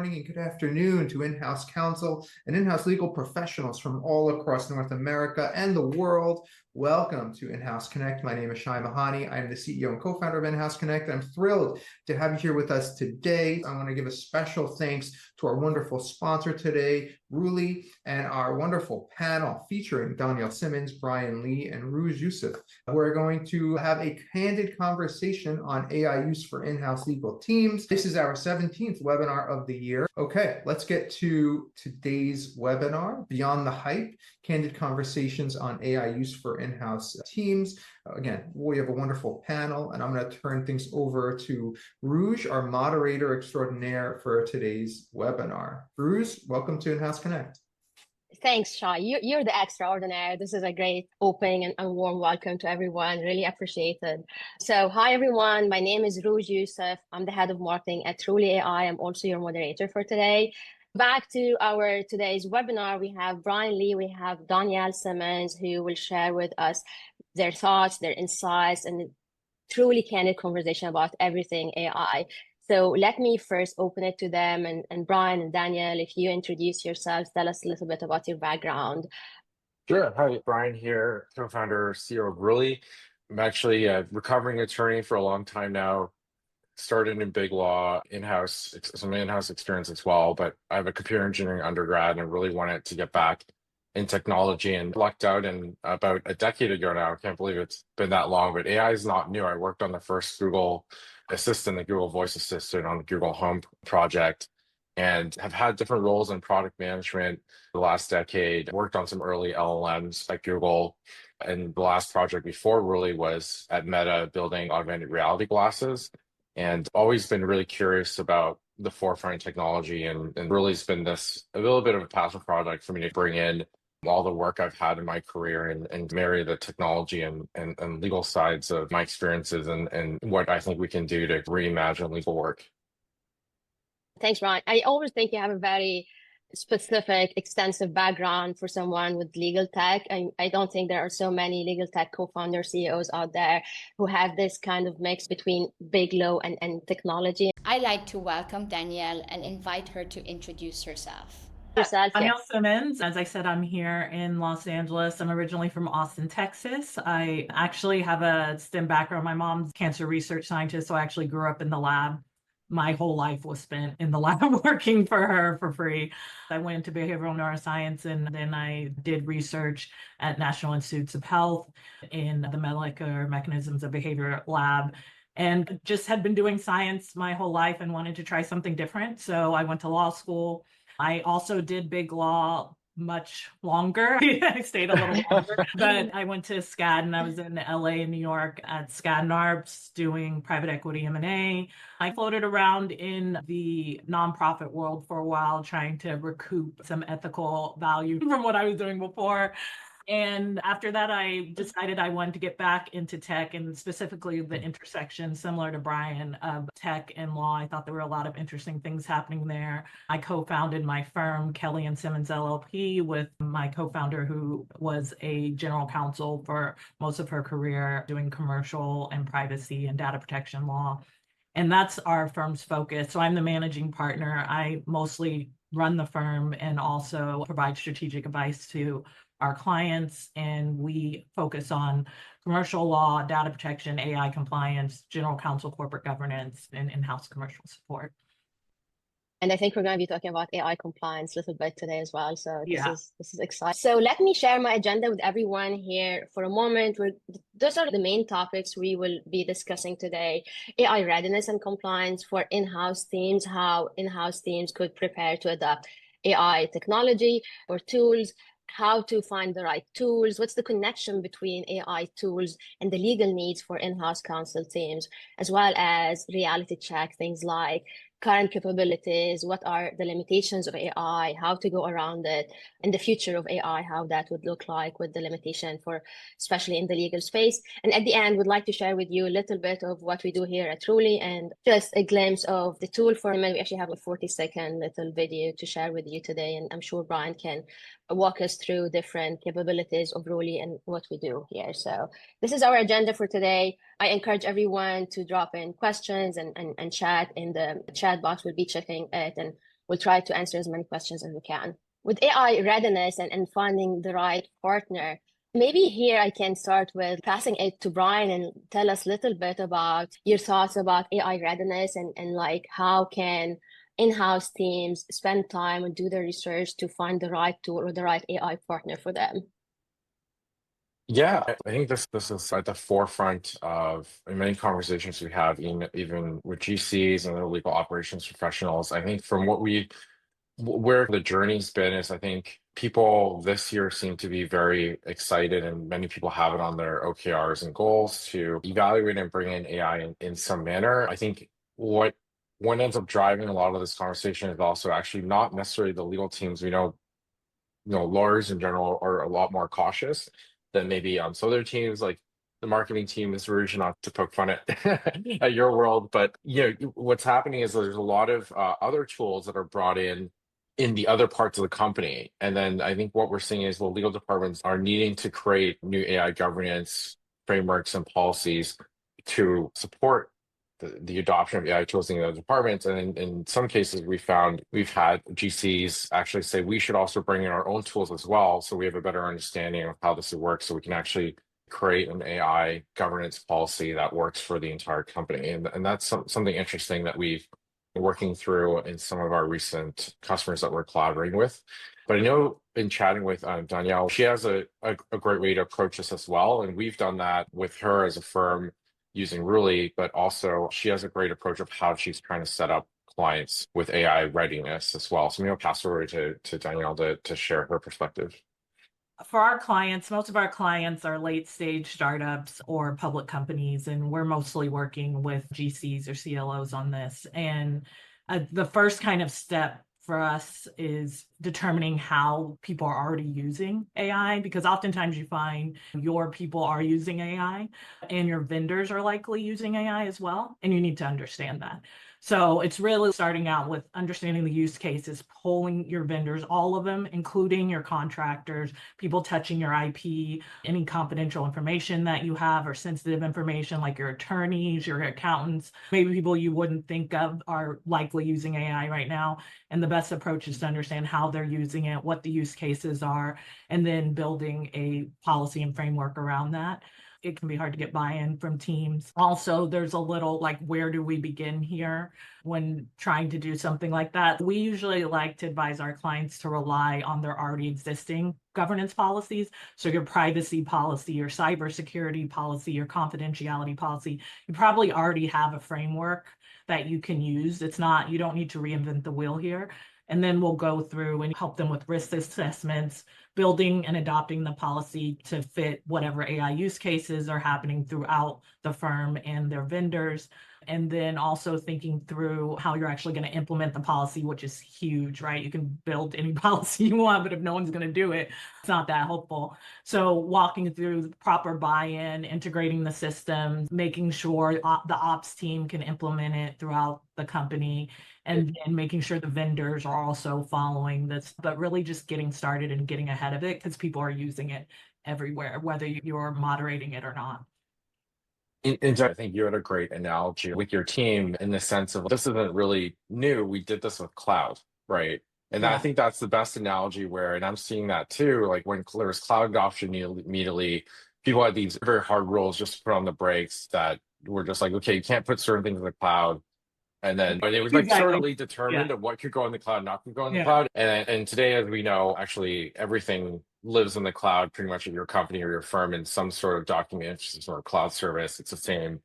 morning and good afternoon to in-house counsel and in-house legal professionals from all across North America and the world. Welcome to In-House Connect. My name is Shai Mahani. I am the CEO and co-founder of In-House Connect. I'm thrilled to have you here with us today. I want to give a special thanks to our wonderful sponsor today, Ruli, and our wonderful panel featuring Danielle Simmons, Bryan Lee, and Rouge Youssef. We're going to have a candid conversation on AI use for in-house legal teams. This is our 17th webinar of the year. Okay, let's get to today's webinar, Beyond the Hype, Candid Conversations on AI Use for In-House Teams. Again, we have a wonderful panel, and I'm going to turn things over to Rouge, our moderator extraordinaire for today's webinar. Rouge, welcome to In-House Connect. Thanks, Shai. You're the extraordinaire. This is a great opening and a warm welcome to everyone. Really appreciate it. So, hi, everyone. My name is Rouge Youssef. I'm the head of marketing at Ruli AI. I'm also your moderator for today. Back to our today's webinar, we have Bryan Lee, we have Danielle Simmons, who will share with us their thoughts, their insights, and truly candid conversation about everything AI. So let me first open it to them. And Bryan and Danielle, if you introduce yourselves, tell us a little bit about your background. Sure. Hi, Bryan here, co-founder, CEO of Ruli. I'm actually a recovering attorney for a long time now. Started in big law, some in-house experience as well, but I have a computer engineering undergrad and really wanted to get back in technology and lucked out. And about a decade ago now, I can't believe it's been that long, but AI is not new. I worked on the first Google Assistant, the Google Voice Assistant on the Google Home project, and have had different roles in product management the last decade. Worked on some early LLMs at Google. And the last project before Ruli was at Meta, building augmented reality glasses. And always been really curious about the forefront of technology, and Ruli's been a little bit of a passion project for me to bring in all the work I've had in my career and marry the technology and legal sides of my experiences and what I think we can do to reimagine legal work. Thanks, Bryan. I always think you have a very specific, extensive background for someone with legal tech. I don't think there are so many legal tech co-founder CEOs out there who have this kind of mix between big law and technology. I'd like to welcome Danielle and invite her to introduce herself. Danielle Simmons. As I said, I'm here in Los Angeles. I'm originally from Austin, Texas. I actually have a STEM background. My mom's a cancer research scientist, so I actually grew up in the lab. My whole life was spent in the lab working for her for free. I went into behavioral neuroscience, and then I did research at National Institutes of Health in the molecular mechanisms of behavior lab, and just had been doing science my whole life and wanted to try something different. So I went to law school. I also did big law much longer. I stayed a little longer, but I went to Skadden. I was in LA and New York at Skadden Arps doing private equity M&A. I floated around in the nonprofit world for a while, trying to recoup some ethical value from what I was doing before. And after that, I decided I wanted to get back into tech, and specifically the intersection, similar to Bryan, of tech and law. I thought there were a lot of interesting things happening there. I co-founded my firm, Kelly Simmons LLP, with my co-founder, who was a general counsel for most of her career, doing commercial and privacy and data protection law. And that's our firm's focus. So I'm the managing partner. I mostly run the firm and also provide strategic advice to our clients, and we focus on commercial law, data protection, AI compliance, general counsel, corporate governance, and in-house commercial support. And I think we're going to be talking about AI compliance a little bit today as well. So this is exciting. So let me share my agenda with everyone here for a moment. Those are the main topics we will be discussing today: AI readiness and compliance for in-house teams, how in-house teams could prepare to adopt AI technology or tools, how to find the right tools, what's the connection between AI tools and the legal needs for in-house counsel teams, as well as reality check things like current capabilities, what are the limitations of AI, how to go around it, and the future of AI, how that would look like with the limitation for, especially in the legal space. And at the end, we'd like to share with you a little bit of what we do here at Ruli and just a glimpse of the tool for them. We actually have a 40-second little video to share with you today, and I'm sure Bryan can walk us through different capabilities of Ruli and what we do here. So this is our agenda for today. I encourage everyone to drop in questions and chat in the chat box. We'll be checking it and we'll try to answer as many questions as we can. With AI readiness and finding the right partner, maybe here I can start with passing it to Bryan and tell us a little bit about your thoughts about AI readiness and like how can in-house teams spend time and do the research to find the right tool or the right AI partner for them. Yeah, I think this is at the forefront of in many conversations we have, even with GCs and other legal operations professionals. I think from where the journey's been is I think people this year seem to be very excited, and many people have it on their OKRs and goals to evaluate and bring in AI in some manner. I think what ends up driving a lot of this conversation is also actually not necessarily the legal teams. We know, lawyers in general are a lot more cautious than maybe some other teams, like the marketing team is version, not to poke fun at your world, but what's happening is there's a lot of other tools that are brought in the other parts of the company. And then I think what we're seeing is the legal departments are needing to create new AI governance frameworks and policies to support the adoption of AI tools in the other departments. And in some cases, we've had GCs actually say we should also bring in our own tools as well, so we have a better understanding of how this would work, so we can actually create an AI governance policy that works for the entire company. And that's something interesting that we've been working through in some of our recent customers that we're collaborating with. But I know in chatting with Danielle, she has a great way to approach this as well. And we've done that with her as a firm using Ruli, but also she has a great approach of how she's trying to set up clients with AI readiness as well. So maybe I'll pass it over to Danielle to share her perspective. For our clients, most of our clients are late stage startups or public companies, and we're mostly working with GCs or CLOs on this. And the first kind of step for us is determining how people are already using AI, because oftentimes you find your people are using AI and your vendors are likely using AI as well, and you need to understand that. So it's really starting out with understanding the use cases, polling your vendors, all of them, including your contractors, people touching your IP, any confidential information that you have or sensitive information like your attorneys, your accountants, maybe people you wouldn't think of are likely using AI right now. And the best approach is to understand how they're using it, what the use cases are, and then building a policy and framework around that. It can be hard to get buy-in from teams. Also, there's a little like, where do we begin here when trying to do something like that? We usually like to advise our clients to rely on their already existing governance policies. So your privacy policy, your cybersecurity policy, your confidentiality policy, you probably already have a framework that you can use. You don't need to reinvent the wheel here. And then we'll go through and help them with risk assessments, building and adopting the policy to fit whatever AI use cases are happening throughout the firm and their vendors. And then also thinking through how you're actually going to implement the policy, which is huge, right? You can build any policy you want, but if no one's going to do it, it's not that helpful. So walking through the proper buy-in, integrating the systems, making sure the ops team can implement it throughout the company, and then making sure the vendors are also following this, but really just getting started and getting ahead of it because people are using it everywhere, whether you're moderating it or not. And I think you had a great analogy with your team in the sense of this isn't really new. We did this with cloud, right? And I think that's the best analogy and I'm seeing that too, like when there was cloud adoption immediately, people had these very hard rules just to put on the brakes that were just like, okay, you can't put certain things in the cloud. And then but it was like certainly determined of what could go in the cloud, not could go in the cloud. And today, as we know, actually everything lives in the cloud pretty much at your company or your firm in some sort of document system or cloud service. It's the same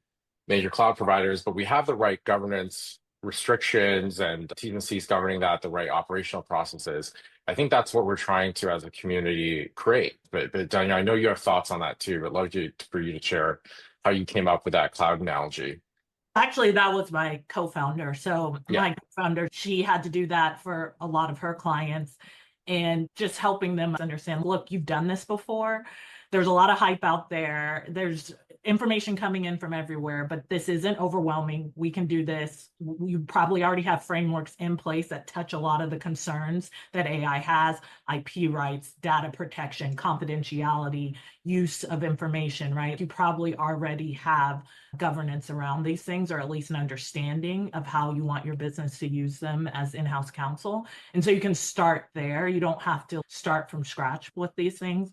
major cloud providers, but we have the right governance restrictions and T's and C's governing that, the right operational processes. I think that's what we're trying to, as a community, create. But Danielle, I know you have thoughts on that too, but I'd love for you to share how you came up with that cloud analogy. Actually, that was my co-founder. So my co-founder, she had to do that for a lot of her clients and just helping them understand, look, you've done this before. There's a lot of hype out there. information coming in from everywhere, but this isn't overwhelming. We can do this. You probably already have frameworks in place that touch a lot of the concerns that AI has: IP rights, data protection, confidentiality, use of information, right? You probably already have governance around these things, or at least an understanding of how you want your business to use them as in-house counsel. And so you can start there. You don't have to start from scratch with these things.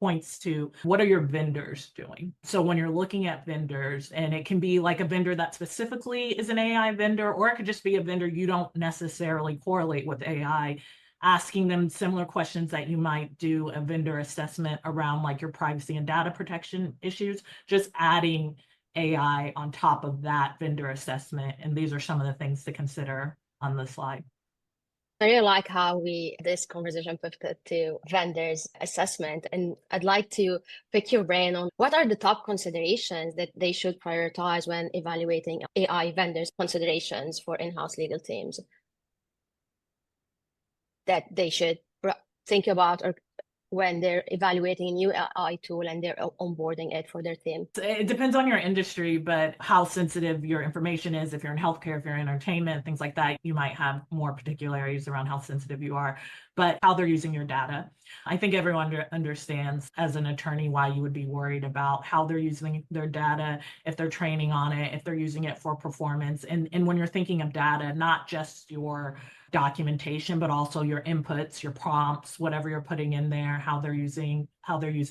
Points to what are your vendors doing? So when you're looking at vendors, and it can be like a vendor that specifically is an AI vendor, or it could just be a vendor you don't necessarily correlate with AI, asking them similar questions that you might do a vendor assessment around, like your privacy and data protection issues, just adding AI on top of that vendor assessment. And these are some of the things to consider on the slide. I really like how this conversation pivoted to vendors assessment, and I'd like to pick your brain on what are the top considerations that they should prioritize when evaluating AI vendors, considerations for in-house legal teams that they should think about, or when they're evaluating a new AI tool and they're onboarding it for their team. It depends on your industry, but how sensitive your information is. If you're in healthcare, if you're in entertainment, things like that, you might have more particularities around how sensitive you are, but how they're using your data. I think everyone understands as an attorney why you would be worried about how they're using their data, if they're training on it, if they're using it for performance. And when you're thinking of data, not just your documentation, but also your inputs, your prompts, whatever you're putting in there, how they're using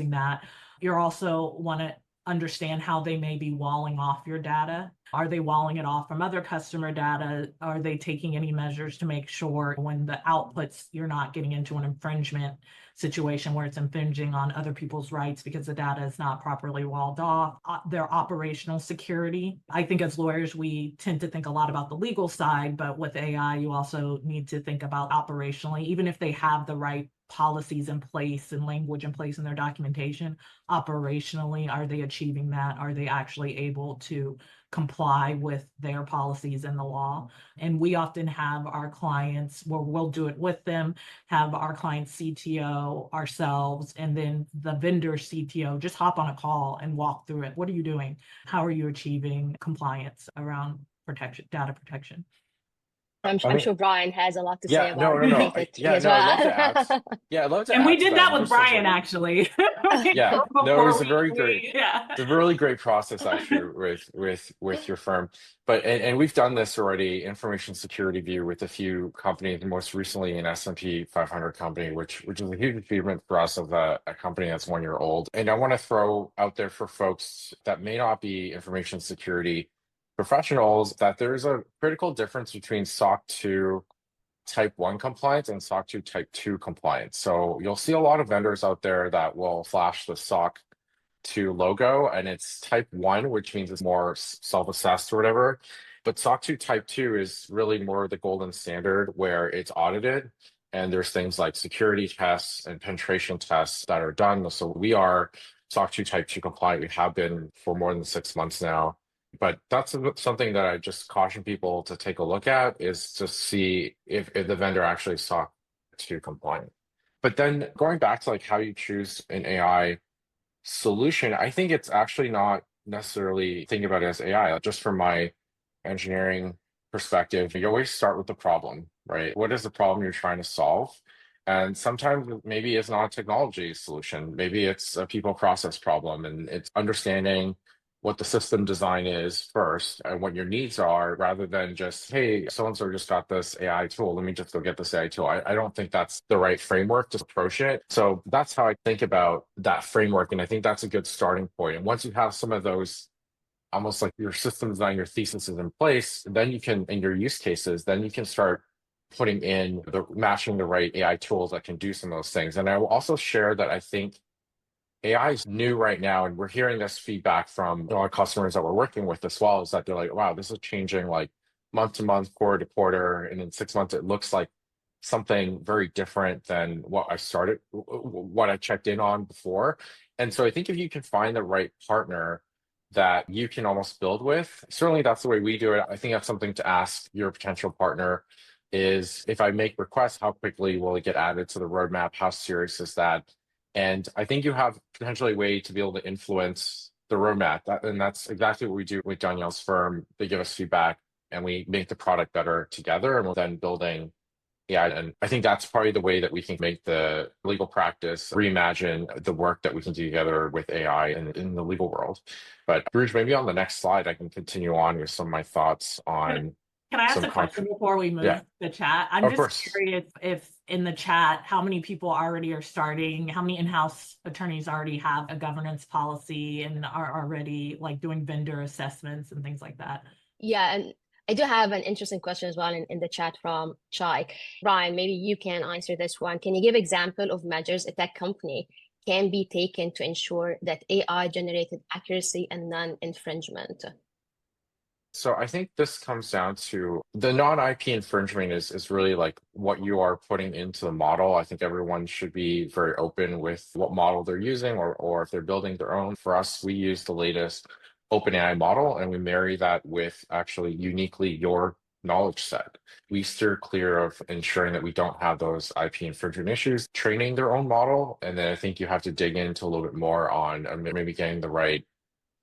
that. You also want to understand how they may be walling off your data. Are they walling it off from other customer data? Are they taking any measures to make sure when the outputs, you're not getting into an infringement situation where it's infringing on other people's rights because the data is not properly walled off? Their operational security. I think as lawyers, we tend to think a lot about the legal side, but with AI, you also need to think about operationally, even if they have the right policies in place and language in place in their documentation, operationally, are they achieving that? Are they actually able to comply with their policies and the law? And we often have our clients, where we'll do it with them, have our client CTO, ourselves, and then the vendor CTO just hop on a call and walk through it. What are you doing? How are you achieving compliance around protection, data protection? I'm sure Bryan has a lot to say about no. related Yeah, as no, well. I'd love to add. Yeah, I'd love to And add we to did that with just as Bryan, actually. Yeah, no, it was a very great, yeah. it's a really great process actually with your firm. But and we've done this already, information security view, with a few companies, most recently an S&P 500 company, which is a huge achievement for us of a company that's 1 year old. And I want to throw out there for folks that may not be information security professionals that there's a critical difference between SOC 2 Type 1 compliance and SOC 2 Type 2 compliance. So you'll see a lot of vendors out there that will flash the SOC 2 logo, and it's Type 1, which means it's more self-assessed or whatever. But SOC 2 Type 2 is really more the golden standard, where it's audited, and there's things like security tests and penetration tests that are done. So we are SOC 2 Type 2 compliant. We have been for more than 6 months now. But that's something that I just caution people to take a look at, is to see if the vendor actually is SOC 2 compliant. But then going back to like how you choose an AI solution, I think it's actually not necessarily thinking about it as AI. Just from my engineering perspective, you always start with the problem, right? What is the problem you're trying to solve? And sometimes maybe it's not a technology solution. Maybe it's a people process problem, and it's understanding what the system design is first and what your needs are, rather than just, hey, so-and-so just got this AI tool, let me just go get this AI tool. I don't think that's the right framework to approach it. So that's how I think about that framework. And I think that's a good starting point. And once you have some of those, almost like your system design, your thesis is in place, then you can, in your use cases, then you can start putting in matching the right AI tools that can do some of those things. And I will also share that I think AI is new right now, and we're hearing this feedback from our customers that we're working with as well, is that they're like, wow, this is changing like month to month, quarter to quarter, and in 6 months, it looks like something very different than what I checked in on before. And so I think if you can find the right partner that you can almost build with, certainly that's the way we do it. I think that's something to ask your potential partner is, if I make requests, how quickly will it get added to the roadmap? How serious is that? And I think you have potentially a way to be able to influence the roadmap. And that's exactly what we do with Danielle's firm. They give us feedback and we make the product better together, and we're then building AI. And I think that's probably the way that we can make the legal practice reimagine the work that we can do together with AI in the legal world. But Bruce, maybe on the next slide, I can continue on with some of my thoughts on Can I ask some a question before we move the chat? I'm of just course. curious if in the chat, how many people already are starting, how many in-house attorneys already have a governance policy and are already like doing vendor assessments and things like that? Yeah, and I do have an interesting question as well in the chat from Chai. Bryan, maybe you can answer this one. Can you give example of measures a tech company can be taken to ensure that AI generated accuracy and non-infringement? So I think this comes down to the non-IP infringement is really like what you are putting into the model. I think everyone should be very open with what model they're using, or if they're building their own. For us, we use the latest OpenAI model and we marry that with actually uniquely your knowledge set. We steer clear of ensuring that we don't have those IP infringement issues, training their own model. And then I think you have to dig into a little bit more on maybe getting the right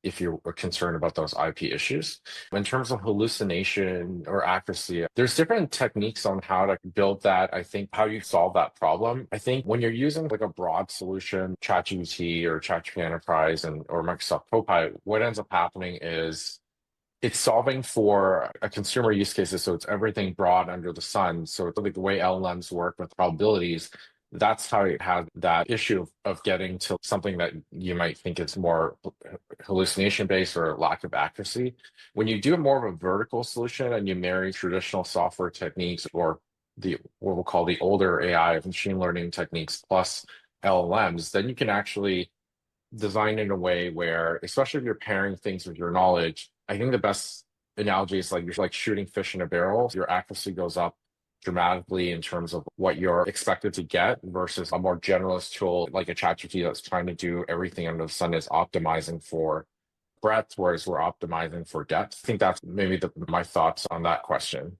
if you're concerned about those IP issues. In terms of hallucination or accuracy, there's different techniques on how to build that. I think how you solve that problem. I think when you're using like a broad solution, ChatGPT or ChatGPT Enterprise or Microsoft Copilot, what ends up happening is it's solving for a consumer use cases. So it's everything broad under the sun. So it's like the way LLMs work with probabilities. That's how it has that issue of getting to something that you might think is more hallucination based or lack of accuracy. When you do more of a vertical solution and you marry traditional software techniques or what we'll call the older AI machine learning techniques plus LLMs, then you can actually design in a way where, especially if you're pairing things with your knowledge, I think the best analogy is like you're like shooting fish in a barrel. Your accuracy goes up dramatically in terms of what you're expected to get versus a more generalist tool like a ChatGPT that's trying to do everything under the sun is optimizing for breadth, whereas we're optimizing for depth. I think that's maybe my thoughts on that question.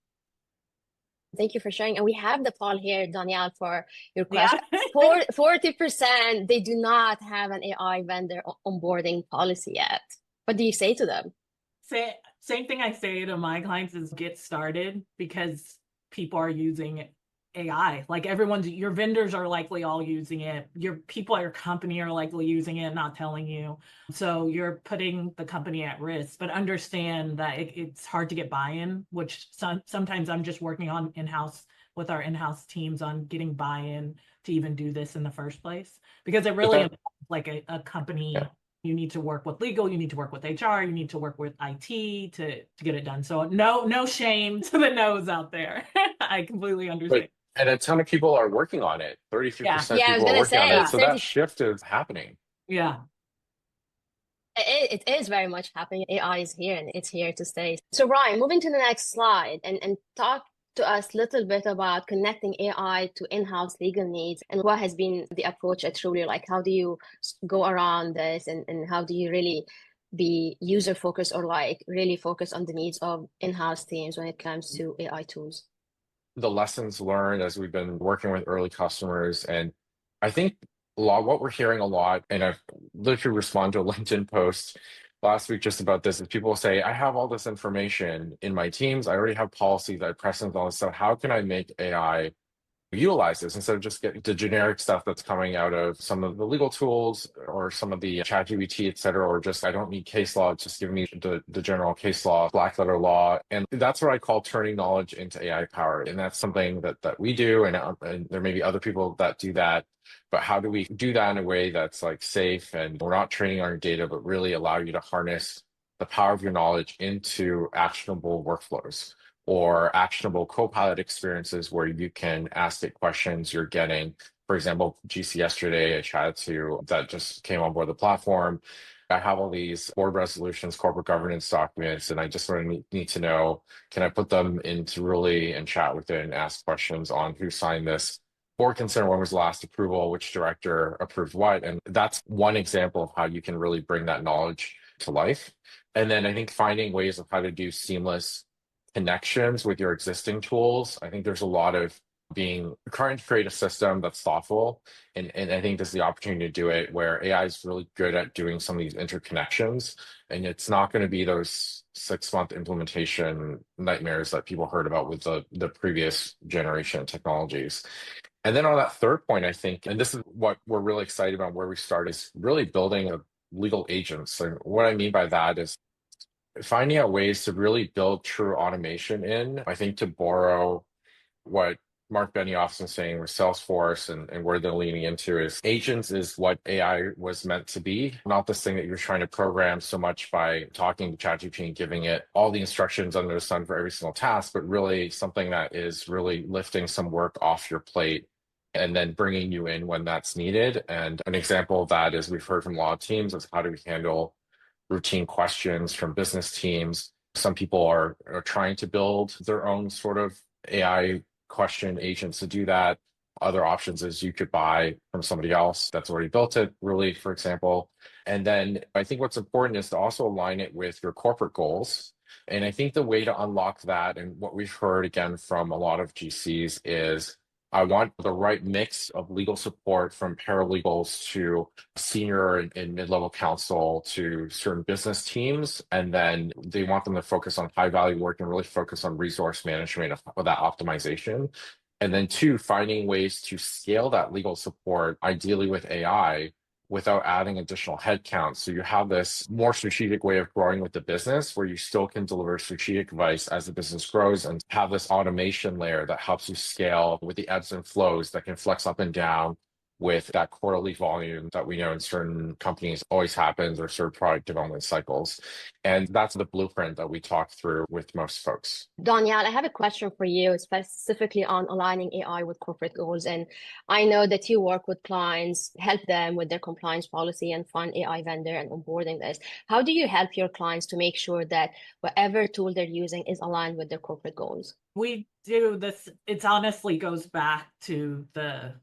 Thank you for sharing. And we have the poll here, Danielle, for your question. Yeah. 40%, they do not have an AI vendor onboarding policy yet. What do you say to them? Same thing I say to my clients is get started, because people are using AI. Like your vendors are likely all using it. Your people at your company are likely using it, not telling you. So you're putting the company at risk, but understand that it's hard to get buy-in, which sometimes I'm just working on with our in-house teams on getting buy-in to even do this in the first place, because it really is like a company. Yeah. You need to work with legal, you need to work with HR, you need to work with IT to get it done. So no shame to the no's out there. I completely understand. And a ton of people are working on it. 33% people are working on it. So that shift is happening. Yeah. It is very much happening. AI is here and it's here to stay. So Bryan, moving to the next slide and talk to us a little bit about connecting AI to in-house legal needs and what has been the approach at Ruli. Like, how do you go around this and how do you really be user-focused or like really focus on the needs of in-house teams when it comes to AI tools? The lessons learned as we've been working with early customers. And I think what we're hearing a lot, and I've literally responded to a LinkedIn post last week just about this, is people say, I have all this information in my teams. I already have policies, I precedent all this stuff. How can I make AI utilize this instead of just getting the generic stuff that's coming out of some of the legal tools or some of the ChatGPT, et cetera, or just I don't need case law, just give me the general case law, black letter law. And that's what I call turning knowledge into AI power. And that's something that we do. And there may be other people that do that. But how do we do that in a way that's like safe and we're not training on your data, but really allow you to harness the power of your knowledge into actionable workflows or actionable Copilot experiences where you can ask it questions you're getting. For example, GC yesterday, I chatted to that just came on board the platform. I have all these board resolutions, corporate governance documents, and I just sort of need to know, can I put them into Ruli and chat with it and ask questions on who signed this? Or consider when was the last approval, which director approved what. And that's one example of how you can really bring that knowledge to life. And then I think finding ways of how to do seamless connections with your existing tools. I think there's a lot of trying to create a system that's thoughtful. And I think this is the opportunity to do it where AI is really good at doing some of these interconnections. And it's not going to be those 6-month implementation nightmares that people heard about with the previous generation technologies. And then on that third point, I think, and this is what we're really excited about where we start, is really building a legal agents. And what I mean by that is finding out ways to really build true automation in. I think to borrow what Mark Benioff's been saying with Salesforce and where they're leaning into is agents is what AI was meant to be, not this thing that you're trying to program so much by talking to ChatGPT and giving it all the instructions under the sun for every single task, but really something that is really lifting some work off your plate and then bringing you in when that's needed. And an example of that is we've heard from a lot of teams is how do we handle routine questions from business teams. Some people are trying to build their own sort of AI question agents to do that. Other options is you could buy from somebody else that's already built it, Ruli, for example. And then I think what's important is to also align it with your corporate goals. And I think the way to unlock that, and what we've heard again from a lot of GCs, is I want the right mix of legal support from paralegals to senior and mid-level counsel to certain business teams. And then they want them to focus on high value work and really focus on resource management of that optimization. And then two, finding ways to scale that legal support, ideally with AI, without adding additional headcount. So you have this more strategic way of growing with the business where you still can deliver strategic advice as the business grows and have this automation layer that helps you scale with the ebbs and flows that can flex up and down with that quarterly volume that we know in certain companies always happens, or certain product development cycles. And that's the blueprint that we talk through with most folks. Danielle, I have a question for you specifically on aligning AI with corporate goals. And I know that you work with clients, help them with their compliance policy and fund AI vendor and onboarding this. How do you help your clients to make sure that whatever tool they're using is aligned with their corporate goals? We do this. It honestly goes back to the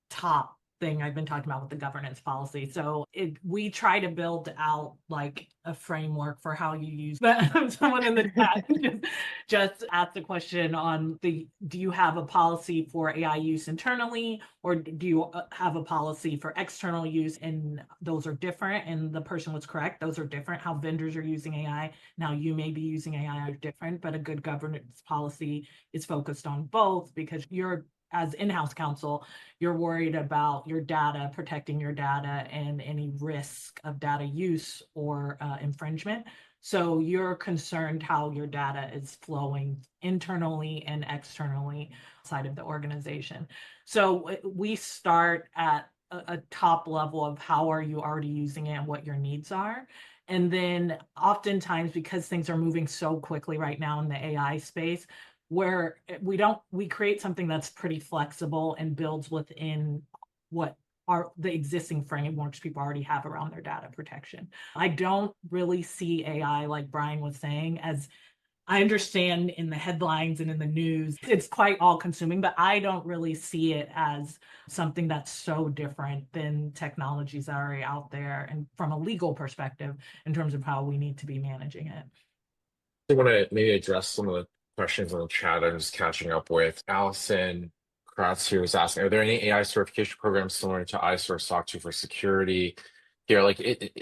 top thing I've been talking about with the governance policy. So we try to build out like a framework for how you use that. Someone in the chat just asked the question on do you have a policy for AI use internally, or do you have a policy for external use? And those are different. And the person was correct. Those are different. How vendors are using AI. Now you may be using AI are different, but a good governance policy is focused on both, because as in-house counsel, you're worried about your data, protecting your data, and any risk of data use or infringement. So you're concerned how your data is flowing internally and externally outside of the organization. So we start at a top level of how are you already using it and what your needs are. And then oftentimes, because things are moving so quickly right now in the AI space, where we create something that's pretty flexible and builds within what are the existing frameworks people already have around their data protection. I don't really see AI, like Bryan was saying, as I understand in the headlines and in the news, it's quite all consuming, but I don't really see it as something that's so different than technologies that are already out there, and from a legal perspective in terms of how we need to be managing it. I want to maybe address some of the questions in the chat I'm just catching up with. Allison Kratz here was asking, are there any AI certification programs similar to ISO or SOC 2 for security? Here,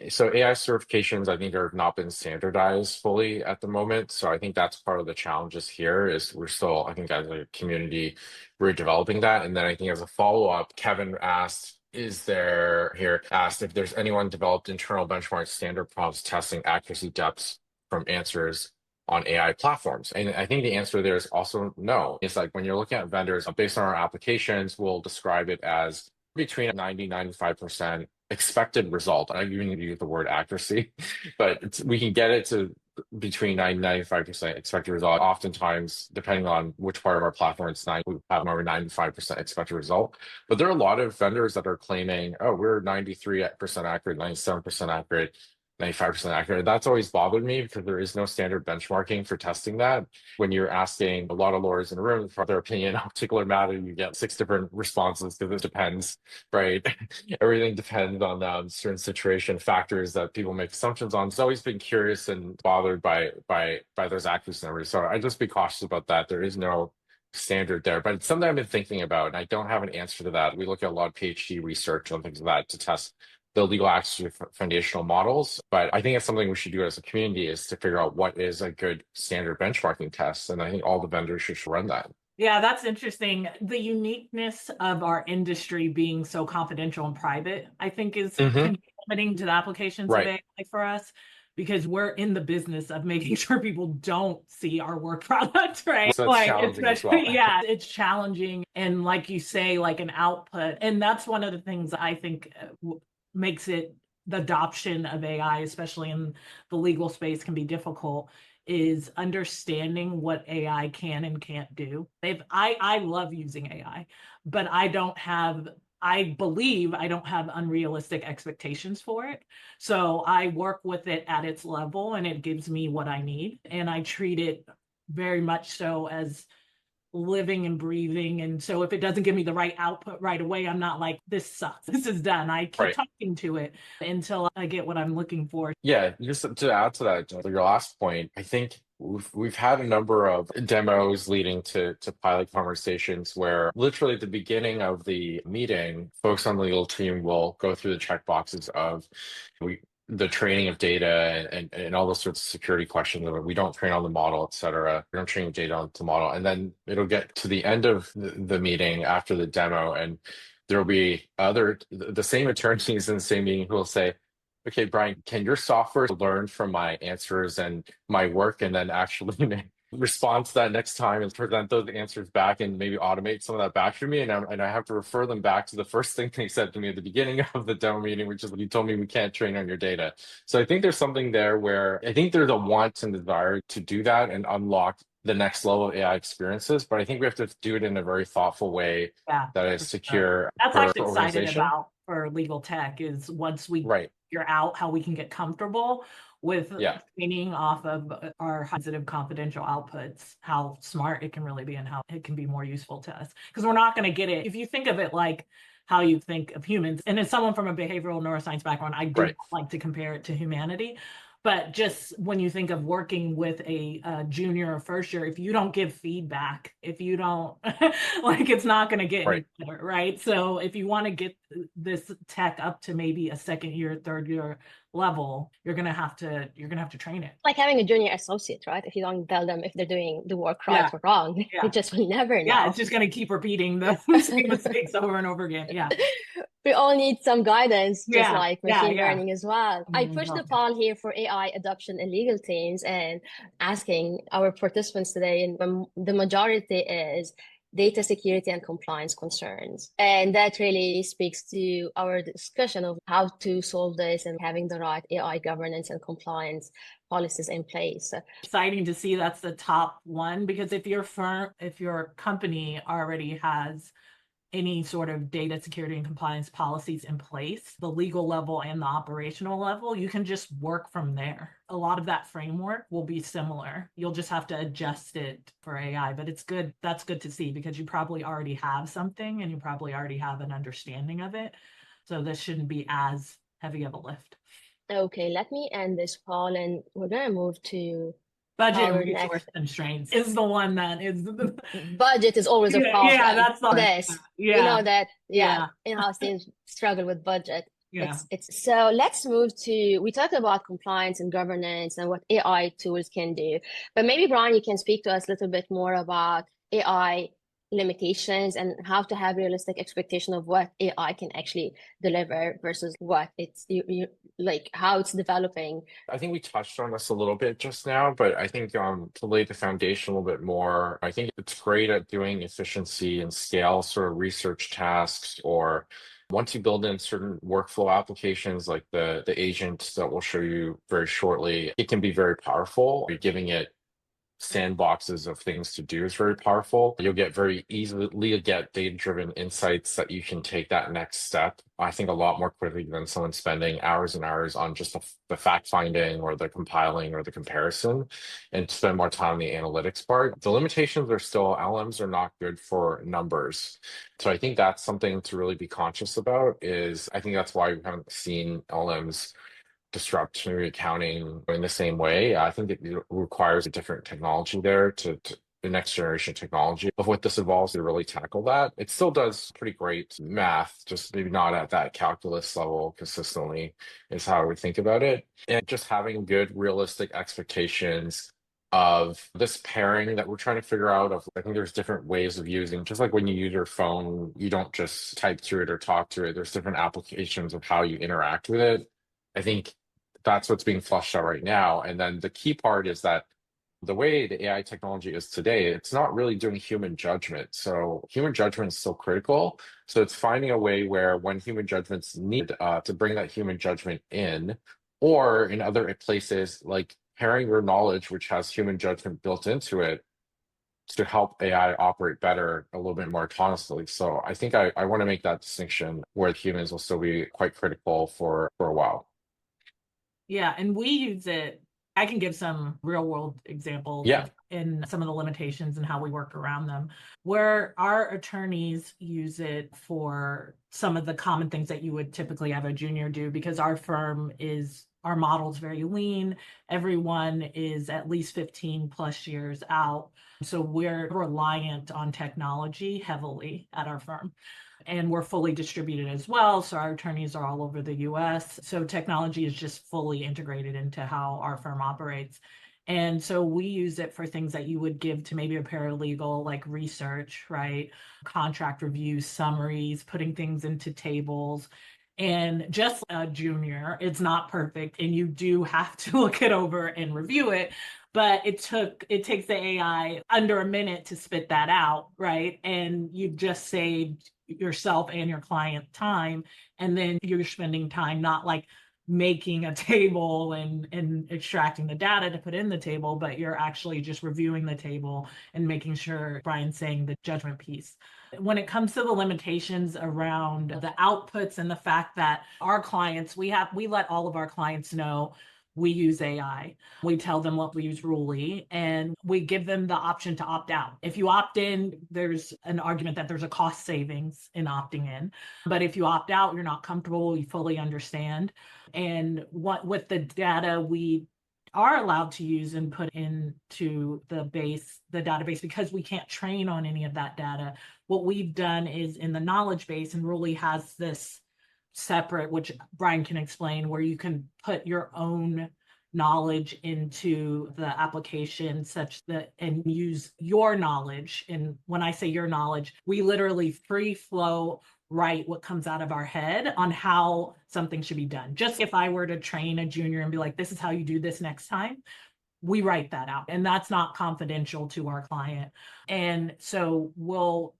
so AI certifications, I think, have not been standardized fully at the moment. So I think that's part of the challenges here is we're still, I think as a community, we're developing that. And then I think as a follow-up, Kevin asked if there's anyone developed internal benchmark standard prompts testing accuracy depths from answers on AI platforms. And I think the answer there is also no. It's like when you're looking at vendors, based on our applications, we'll describe it as between 90-95% expected result. I even use the word accuracy, but we can get it to between 90-95% expected result. Oftentimes, depending on which part of our platform it's we have over 95% expected result. But there are a lot of vendors that are claiming, oh, we're 93% accurate, 97% accurate, 95% accurate. That's always bothered me because there is no standard benchmarking for testing that. When you're asking a lot of lawyers in the room for their opinion on a particular matter, you get 6 different responses because it depends, right? Everything depends on certain situation factors that people make assumptions on. It's always been curious and bothered by those accuracy numbers. So I just be cautious about that. There is no standard there, but it's something I've been thinking about, and I don't have an answer to that. We look at a lot of PhD research on things like that to test the legal accuracy of foundational models. But I think it's something we should do as a community, is to figure out what is a good standard benchmarking test. And I think all the vendors should run that. Yeah, that's interesting. The uniqueness of our industry being so confidential and private, I think, is can be limiting to the applications of AI for us, because we're in the business of making sure people don't see our work product, right? So it's challenging as well. Yeah, it's challenging. And like you say, like an output. And that's one of the things I think makes it, the adoption of AI, especially in the legal space, can be difficult, is understanding what AI can and can't do. I love using AI, but I believe I don't have unrealistic expectations for it. So I work with it at its level, and it gives me what I need. And I treat it very much so as living and breathing. And so if it doesn't give me the right output right away, I'm not like, this sucks, this is done. I keep talking to it until I get what I'm looking for. Yeah, just to add to that, your last point, I think we've had a number of demos leading to pilot conversations where literally at the beginning of the meeting, folks on the legal team will go through the checkboxes of the training of data and all those sorts of security questions. We don't train on the model, et cetera. We don't train data on the model. And then it'll get to the end of the meeting after the demo, and there'll be the same attorneys in the same meeting who will say, okay, Bryan, can your software learn from my answers and my work, and then actually respond to that next time and present those answers back and maybe automate some of that back for me? And I have to refer them back to the first thing they said to me at the beginning of the demo meeting, which is, you told me we can't train on your data. So I think there's something there where I think there's a want and desire to do that and unlock the next level of AI experiences, but I think we have to do it in a very thoughtful way that is secure. That's actually excited about for legal tech, is once we figure out how we can get comfortable with training off of our sensitive confidential outputs, how smart it can really be and how it can be more useful to us. Because we're not going to get it. If you think of it like how you think of humans, and as someone from a behavioral neuroscience background, I do like to compare it to humanity. But just when you think of working with a junior or first year, if you don't give feedback, if you don't, like, it's not going to get any better, right? So if you want to get this tech up to maybe a second year, third year level, you're gonna have to train it. Like having a junior associate, right? If you don't tell them if they're doing the work right or wrong, you just will never know. Yeah, it's just gonna keep repeating the same mistakes over and over again. Yeah. We all need some guidance, just like machine learning as well. I pushed the poll here for AI adoption in legal teams and asking our participants today, and the majority is data security and compliance concerns. And that really speaks to our discussion of how to solve this and having the right AI governance and compliance policies in place. Exciting to see that's the top one, because if your company already has any sort of data security and compliance policies in place, the legal level and the operational level, you can just work from there. A lot of that framework will be similar. You'll just have to adjust it for AI, but it's good. That's good to see, because you probably already have something and you probably already have an understanding of it. So this shouldn't be as heavy of a lift. Okay, let me end this poll and we're going to move to budget and resource constraints is the one that is budget is always a problem. Yeah, that's the this. You know that in-house teams struggle with budget. It's so let's move to, we talked about compliance and governance and what AI tools can do, but maybe Bryan, you can speak to us a little bit more about AI limitations and how to have realistic expectation of what AI can actually deliver versus what it's like how it's developing. I think we touched on this a little bit just now, but I think to lay the foundation a little bit more, I think it's great at doing efficiency and scale sort of research tasks, or once you build in certain workflow applications like the agent that we'll show you very shortly, it can be very powerful. You're giving it sandboxes of things to do is very powerful. You'll get very easily get data-driven insights that you can take that next step, I think, a lot more quickly than someone spending hours and hours on just the fact-finding or the compiling or the comparison, and spend more time on the analytics part. The limitations are still, LMs are not good for numbers. So I think that's something to really be conscious about. I think that's why we haven't seen LMs disrupt accounting in the same way. I think it requires a different technology there to the next generation technology of what this involves to really tackle that. It still does pretty great math, just maybe not at that calculus level consistently is how I would think about it. And just having good realistic expectations of this pairing that we're trying to figure out of, I think there's different ways of using, just like when you use your phone, you don't just type through it or talk to it. There's different applications of how you interact with it. I think that's what's being flushed out right now. And then the key part is that the way the AI technology is today, it's not really doing human judgment. So human judgment is still critical. So it's finding a way where when human judgment's needed to bring that human judgment in, or in other places like pairing your knowledge, which has human judgment built into it, to help AI operate better, a little bit more autonomously. So I think I want to make that distinction where humans will still be quite critical for a while. Yeah, and we use it. I can give some real world examples Yeah. in some of the limitations and how we work around them, where our attorneys use it for some of the common things that you would typically have a junior do, because our model is very lean. Everyone is at least 15 plus years out. So we're reliant on technology heavily at our firm. And we're fully distributed as well. So our attorneys are all over the US. So technology is just fully integrated into how our firm operates. And so we use it for things that you would give to maybe a paralegal, like research, right? Contract reviews, summaries, putting things into tables. And just a junior, it's not perfect. And you do have to look it over and review it. But it takes the AI under a minute to spit that out, right? And you just saved yourself and your client time, and then you're spending time not like making a table and extracting the data to put in the table, but you're actually just reviewing the table and making sure Bryan's saying the judgment piece. When it comes to the limitations around the outputs and the fact that our clients, we let all of our clients know we use AI. We tell them what we use Ruli, and we give them the option to opt out. If you opt in, there's an argument that there's a cost savings in opting in. But if you opt out, you're not comfortable, you fully understand. And with the data we are allowed to use and put into the database, because we can't train on any of that data, what we've done is in the knowledge base, and Ruli has this separate, which Bryan can explain, where you can put your own knowledge into the application such that, and use your knowledge. And when I say your knowledge, we literally free flow write what comes out of our head on how something should be done. Just if I were to train a junior and be like, this is how you do this next time, we write that out, and that's not confidential to our client. And so we'll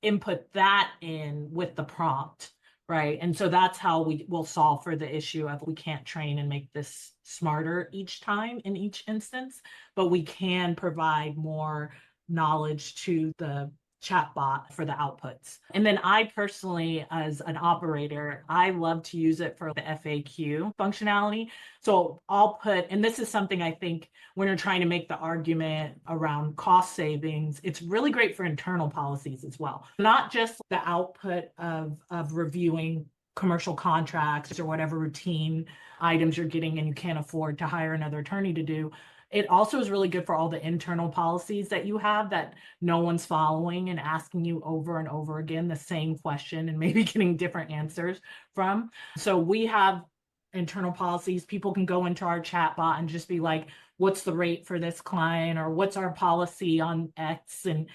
input that in with the prompt. Right. And so that's how we will solve for the issue of we can't train and make this smarter each time in each instance, but we can provide more knowledge to the chatbot for the outputs. And then I personally, as an operator, I love to use it for the FAQ functionality. So I'll put, and this is something I think when you're trying to make the argument around cost savings, it's really great for internal policies as well. Not just the output of reviewing commercial contracts or whatever routine items you're getting and you can't afford to hire another attorney to do. It also is really good for all the internal policies that you have that no one's following and asking you over and over again the same question and maybe getting different answers from. So we have internal policies. People can go into our chatbot and just be like, what's the rate for this client, or what's our policy on X? And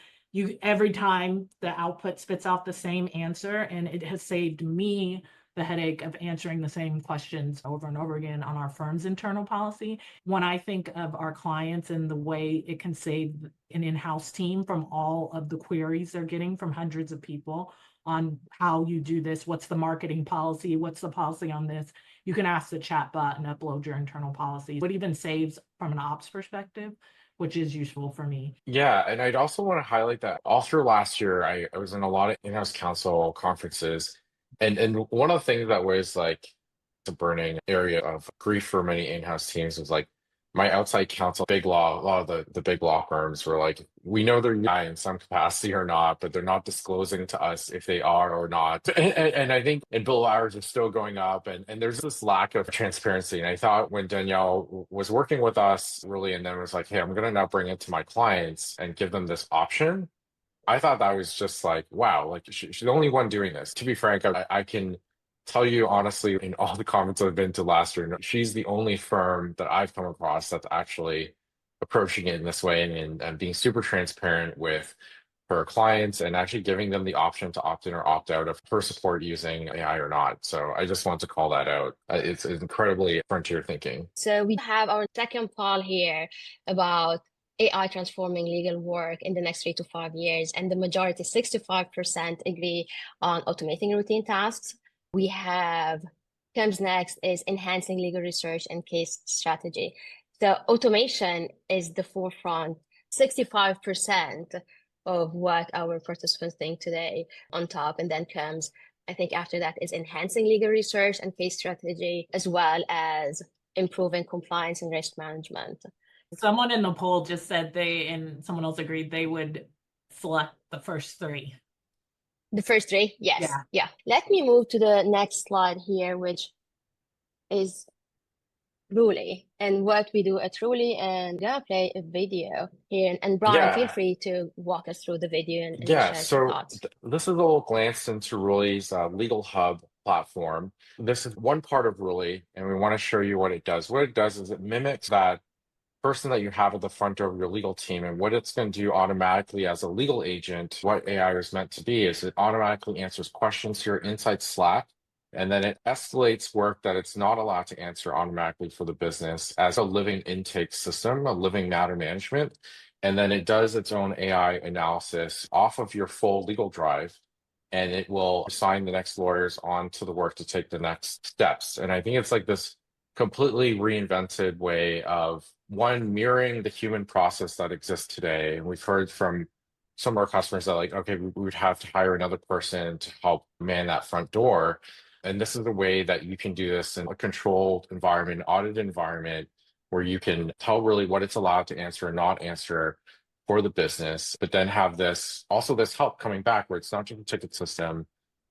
every time the output spits out the same answer, and it has saved me the headache of answering the same questions over and over again on our firm's internal policy. When I think of our clients and the way it can save an in-house team from all of the queries they're getting from hundreds of people on how you do this, what's the marketing policy, what's the policy on this, you can ask the chatbot and upload your internal policies. It even saves from an ops perspective, which is useful for me. Yeah, and I'd also want to highlight that all through last year, I was in a lot of in-house counsel conferences. And one of the things that was like the burning area of grief for many in-house teams was like my outside counsel, big law, a lot of the big law firms were like, we know they're AI in some capacity or not, but they're not disclosing to us if they are or not. And I think and bill hours are still going up, and there's this lack of transparency. And I thought when Danielle was working with us really, and then was like, hey, I'm going to now bring it to my clients and give them this option. I thought that was just like, wow, like she's the only one doing this. To be frank, I can tell you honestly, in all the conferences I've been to last year, she's the only firm that I've come across that's actually approaching it in this way and being super transparent with her clients and actually giving them the option to opt in or opt out of her support using AI or not. So I just want to call that out. It's incredibly frontier thinking. So we have our second poll here about AI transforming legal work in the next 3 to 5 years. And the majority, 65%, agree on automating routine tasks. We have, comes next is enhancing legal research and case strategy. So automation is the forefront, 65% of what our participants think today on top. And then comes, I think after that is enhancing legal research and case strategy, as well as improving compliance and risk management. Someone in the poll just said and someone else agreed they would select the first three. The first three? Yes. Yeah. Let me move to the next slide here, which is Ruli and what we do at Ruli. And I'm gonna play a video here. And Bryan, feel free to walk us through the video and share some thoughts. This is a little glance into Ruli's Legal Hub platform. This is one part of Ruli, and we want to show you what it does. What it does is it mimics that person that you have at the front of your legal team, and what it's going to do automatically as a legal agent. What AI is meant to be is it automatically answers questions here inside Slack, and then it escalates work that it's not allowed to answer automatically for the business as a living intake system, a living matter management. And then it does its own AI analysis off of your full legal drive, and it will assign the next lawyers on to the work to take the next steps. And I think it's like this completely reinvented way of one mirroring the human process that exists today. And we've heard from some of our customers that like, okay, we would have to hire another person to help man that front door. And this is the way that you can do this in a controlled environment, audited environment, where you can tell really what it's allowed to answer and not answer for the business, but then have this help coming back where it's not just a ticket system.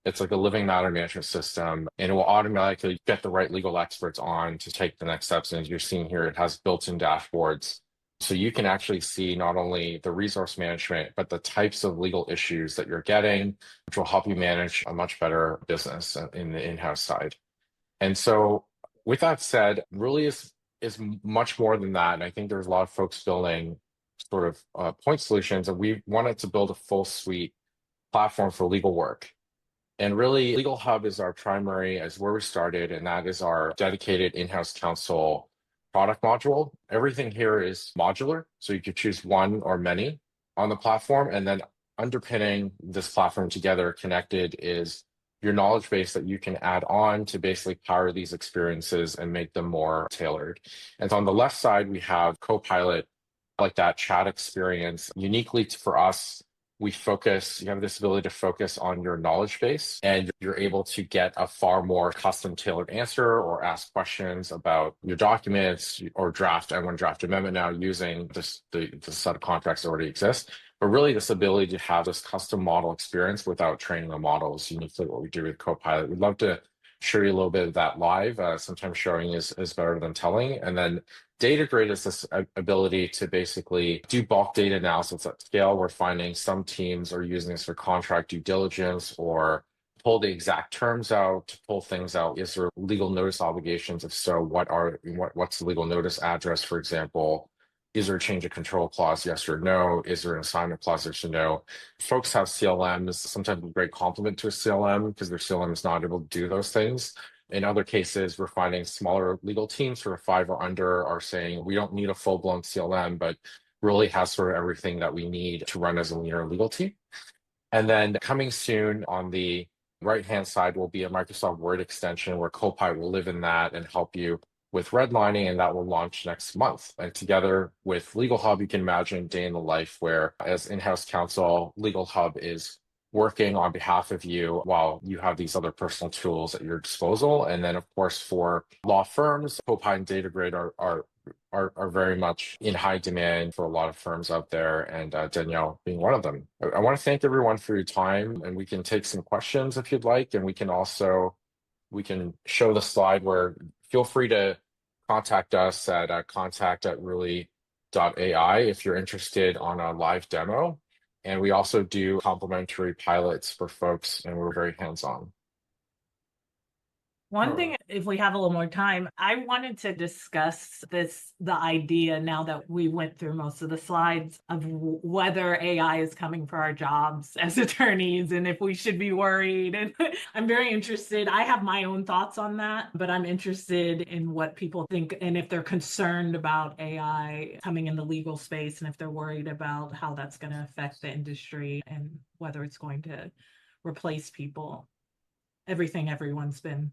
It's like a living matter management system, and it will automatically get the right legal experts on to take the next steps. And as you're seeing here, it has built-in dashboards. So you can actually see not only the resource management, but the types of legal issues that you're getting, which will help you manage a much better business in the in-house side. And so with that said, really is much more than that. And I think there's a lot of folks building sort of point solutions, and we wanted to build a full suite platform for legal work. And really, Legal Hub is our primary, as where we started, and that is our dedicated in-house counsel product module. Everything here is modular, so you could choose one or many on the platform. And then underpinning this platform together, connected, is your knowledge base that you can add on to basically power these experiences and make them more tailored. And so on the left side, we have Copilot, like that chat experience. Uniquely for us, you have this ability to focus on your knowledge base, and you're able to get a far more custom tailored answer or ask questions about your documents or draft. I want to draft amendment now using the set of contracts that already exist. But really this ability to have this custom model experience without training a model is uniquely what we do with Copilot. We'd love to show you a little bit of that live. Sometimes showing is better than telling. And then DataGrid is this ability to basically do bulk data analysis at scale. We're finding some teams are using this for contract due diligence or pull the exact terms out, to pull things out. Is there legal notice obligations? If so, what's the legal notice address, for example? Is there a change of control clause, yes or no? Is there an assignment clause, yes or no? Folks have CLMs, sometimes a great complement to a CLM because their CLM is not able to do those things. In other cases, we're finding smaller legal teams, sort of 5 or under, are saying we don't need a full-blown CLM, but really has sort of everything that we need to run as a leaner legal team. And then coming soon on the right-hand side will be a Microsoft Word extension where Copilot will live in that and help you with redlining, and that will launch next month. And together with Legal Hub, you can imagine a day in the life where, as in-house counsel, Legal Hub is working on behalf of you while you have these other personal tools at your disposal. And then, of course, for law firms, Copilot and DataGrid are are very much in high demand for a lot of firms out there, and Danielle being one of them. I want to thank everyone for your time, and we can take some questions if you'd like, and we can show the slide where feel free to contact us at contact@ruli.ai if you're interested on a live demo. And we also do complimentary pilots for folks, and we're very hands-on. One thing, if we have a little more time, I wanted to discuss the idea, now that we went through most of the slides, of whether AI is coming for our jobs as attorneys and if we should be worried. And I'm very interested. I have my own thoughts on that, but I'm interested in what people think and if they're concerned about AI coming in the legal space and if they're worried about how that's going to affect the industry and whether it's going to replace people. Everything everyone's been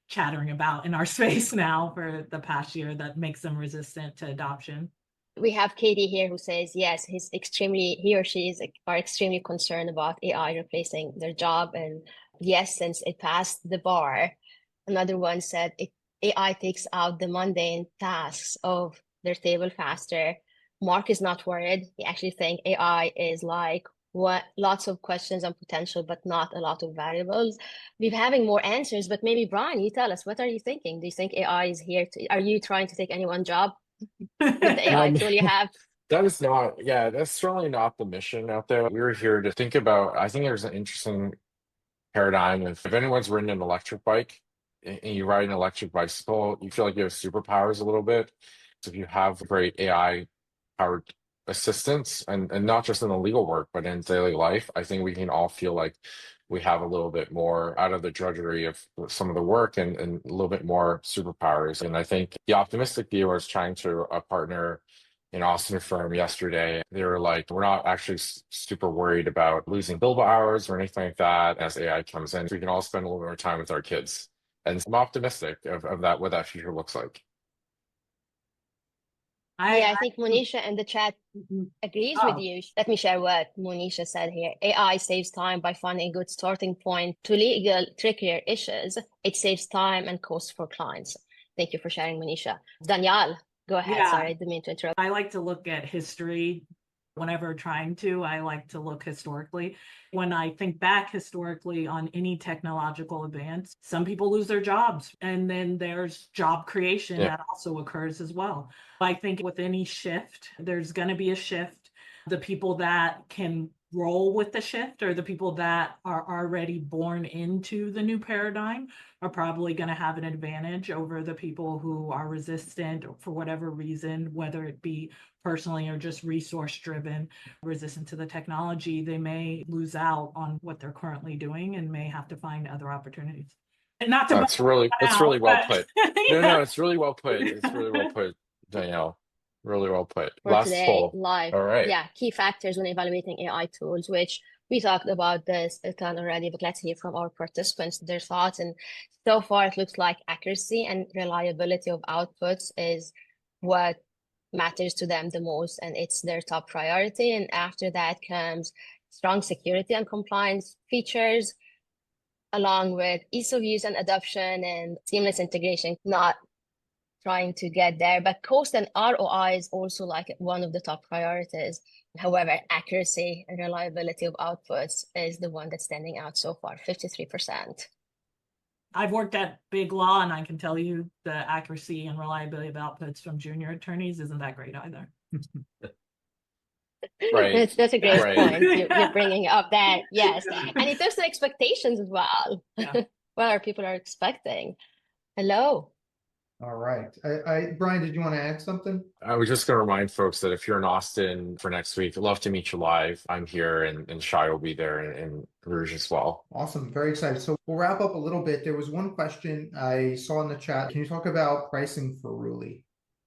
chattering about in our space now for the past year that makes them resistant to adoption. We have Katie here who says, yes, he or she are extremely concerned about AI replacing their job. And yes, since it passed the bar. Another one said AI takes out the mundane tasks of their table faster. Mark is not worried. He actually thinks AI is like lots of questions and potential, but not a lot of variables. We're having more answers, but maybe Bryan, you tell us, what are you thinking? Do you think AI is here are you trying to take anyone's job with the AI tool you have? That's certainly not the mission out there. We're here to think about, I think there's an interesting paradigm. If anyone's ridden an electric bike and you ride an electric bicycle, you feel like you have superpowers a little bit. So if you have great AI powered assistance, and not just in the legal work, but in daily life, I think we can all feel like we have a little bit more out of the drudgery of some of the work and a little bit more superpowers. And I think the optimistic view, I was trying to a partner in Austin firm yesterday. They were like, we're not actually super worried about losing billable hours or anything like that as AI comes in. We can all spend a little more time with our kids. And I'm optimistic of that, what that future looks like. I think Monisha in the chat agrees with you. Let me share what Monisha said here. AI saves time by finding a good starting point to legal trickier issues. It saves time and cost for clients. Thank you for sharing, Monisha. Danielle, go ahead. Yeah. Sorry, I didn't mean to interrupt. I like to look at history. Whenever trying to, I like to look historically. When I think back historically on any technological advance, some people lose their jobs, and then there's job creation that also occurs as well. I think with any shift, there's going to be a shift. The people that can roll with the shift, or the people that are already born into the new paradigm, are probably going to have an advantage over the people who are resistant for whatever reason, whether it be personally or just resource driven, resistant to the technology. They may lose out on what they're currently doing and may have to find other opportunities. And not to that's really well put. No, it's really well put. It's really well put, Danielle. Really well put. For Last today, poll. live. All right. Yeah, key factors when evaluating AI tools, which we talked about this a ton already, but let's hear from our participants, their thoughts. And so far, it looks like accuracy and reliability of outputs is what matters to them the most, and it's their top priority. And after that comes strong security and compliance features, along with ease of use and adoption and seamless integration, not trying to get there, but cost and ROI is also like one of the top priorities. However, accuracy and reliability of outputs is the one that's standing out so far, 53%. I've worked at big law, and I can tell you the accuracy and reliability of outputs from junior attorneys isn't that great either. Right. That's a great point. You're bringing up that, yes. And it looks at expectations as well. Yeah. What are people expecting? Hello. All right. Bryan, did you want to add something? I was just going to remind folks that if you're in Austin for next week, I'd love to meet you live. I'm here, and Shai will be there, and Rouge as well. Awesome. Very excited. So we'll wrap up a little bit. There was one question I saw in the chat. Can you talk about pricing for Ruli?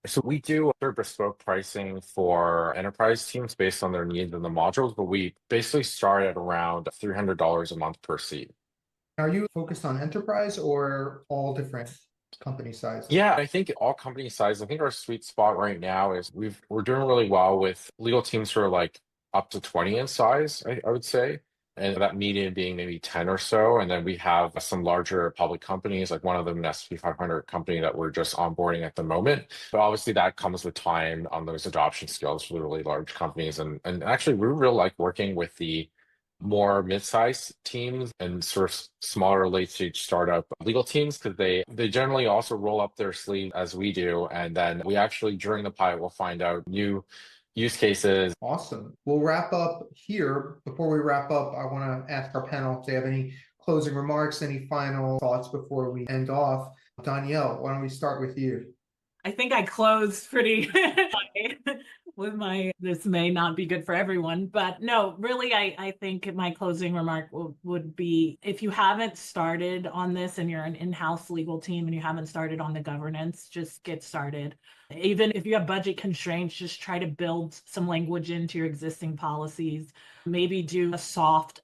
So we do bespoke pricing for enterprise teams based on their needs and the modules, but we basically start at around $300 a month per seat. Are you focused on enterprise or all different company size? Yeah, I think all company size. I think our sweet spot right now is we're doing really well with legal teams who are like up to 20 in size, I would say. and that median being maybe 10 or so. And then we have some larger public companies, like one of them, an S&P 500 company that we're just onboarding at the moment. But obviously that comes with time on those adoption skills for the really large companies. And actually, we really like working with the more mid-sized teams and sort of smaller late-stage startup legal teams, because they generally also roll up their sleeve as we do. And then we actually, during the pilot, will find out new use cases. Awesome. We'll wrap up here. Before we wrap up, I want to ask our panel if they have any closing remarks, any final thoughts before we end off. Danielle, why don't we start with you? I think I closed pretty with this may not be good for everyone, but no, really, I think my closing remark would be, if you haven't started on this and you're an in-house legal team and you haven't started on the governance, just get started. Even if you have budget constraints, just try to build some language into your existing policies. Maybe do a soft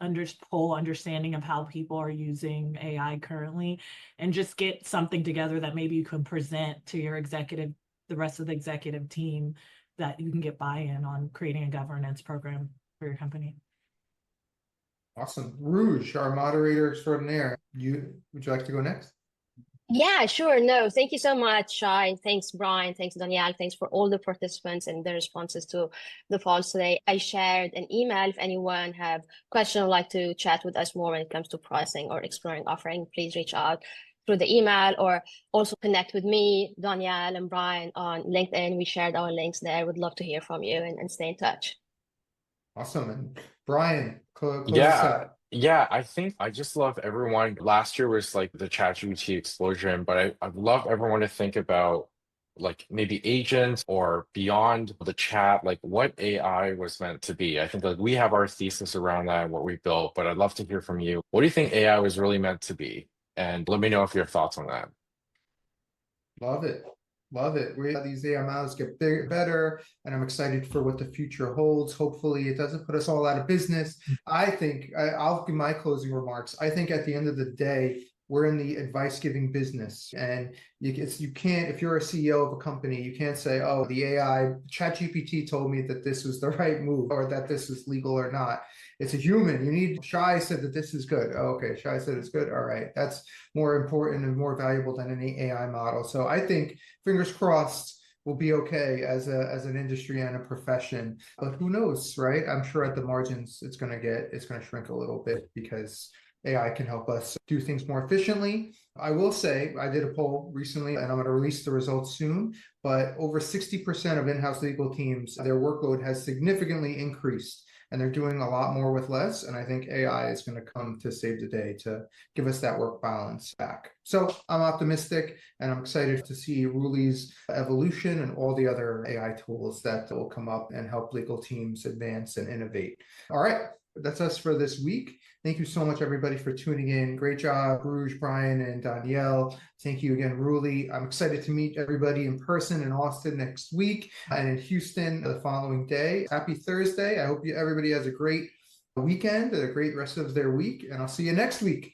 full understanding of how people are using AI currently, and just get something together that maybe you can present to your the rest of the executive team, that you can get buy-in on creating a governance program for your company. Awesome. Rouge, our moderator extraordinaire. Would you like to go next? Yeah, sure. No, thank you so much, Shai. Thanks, Bryan. Thanks, Danielle. Thanks for all the participants and their responses to the polls today. I shared an email. If anyone have questions or like to chat with us more when it comes to pricing or exploring offering, please reach out through the email, or also connect with me, Danielle, and Bryan on LinkedIn. We shared our links there. Would love to hear from you and stay in touch. Awesome. And Bryan, close us Yeah. out. Yeah, I think I just love everyone. Last year was like the ChatGPT explosion, but I'd love everyone to think about like maybe agents or beyond the chat, like what AI was meant to be. I think like we have our thesis around that and what we built, but I'd love to hear from you. What do you think AI was really meant to be? And let me know if you have thoughts on that. Love it. Love it. These AI models get bigger, better, and I'm excited for what the future holds. Hopefully, it doesn't put us all out of business. I think I'll give my closing remarks. I think at the end of the day, we're in the advice giving business, and you can't, if you're a CEO of a company, you can't say, oh, the AI ChatGPT told me that this was the right move or that this is legal or not. It's a human. Shai said that this is good. Oh, okay, Shai said it's good. All right, that's more important and more valuable than any AI model. So I think, fingers crossed, we'll be okay as an industry and a profession. But who knows, right? I'm sure at the margins it's gonna shrink a little bit, because AI can help us do things more efficiently. I will say, I did a poll recently and I'm going to release the results soon, but over 60% of in-house legal teams, their workload has significantly increased, and they're doing a lot more with less. And I think AI is going to come to save the day, to give us that work balance back. So I'm optimistic, and I'm excited to see Ruli's evolution and all the other AI tools that will come up and help legal teams advance and innovate. All right. That's us for this week. Thank you so much, everybody, for tuning in. Great job, Rouge, Bryan, and Danielle. Thank you again, Ruli. I'm excited to meet everybody in person in Austin next week and in Houston the following day. Happy Thursday. I hope everybody has a great weekend and a great rest of their week, and I'll see you next week.